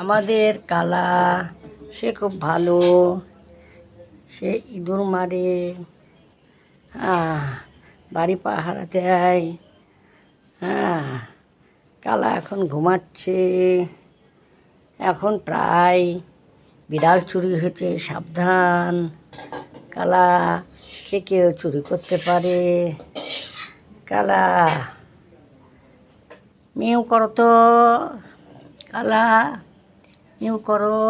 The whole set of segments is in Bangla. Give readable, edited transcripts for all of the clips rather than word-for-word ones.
আমাদের কালা সে খুব ভালো, সে ইঁদুর মারে, বাড়ি পাহারা দেয়। কালা এখন ঘুমাচ্ছে। এখন প্রায় বিড়াল চুরি হয়েছে, সাবধান। কালা কে কেউ চুরি করতে পারে। কালা মিউ করো তো, কালা মিউ করো।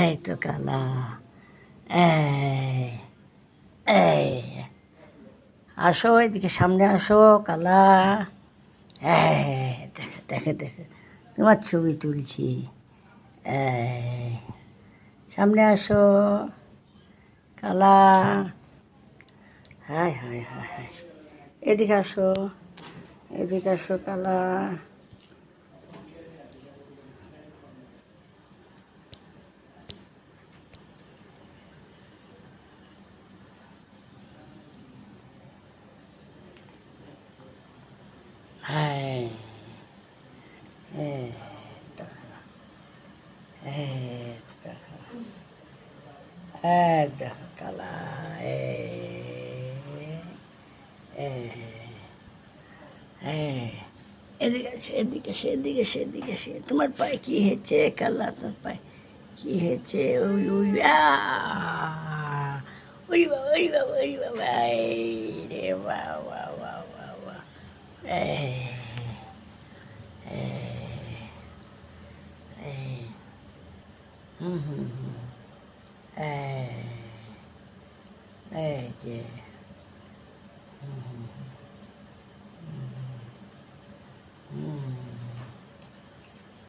এই তো কালা, এই এই আসো, এদিকে সামনে আসো কালা। দেখে দেখে দেখে তোমার ছবি তুলছি। সামনে আসো কালা। হায় হায় হায় হায়, এদিকে আসো, এদিকে আসো কালা। হায় দেখো কালা। এদিকে আসে, এদিকে আসে, এদিকে আসে, এদিকে আসে। তোমার পায়ে কি হয়েছে কালা? তোর পায়ে কি হয়েছে? ওই ওই ওই বাবা, ওই বাবা, ওই বাবা, রে বাবা, বাবা, বাবা। হুম হুম হুম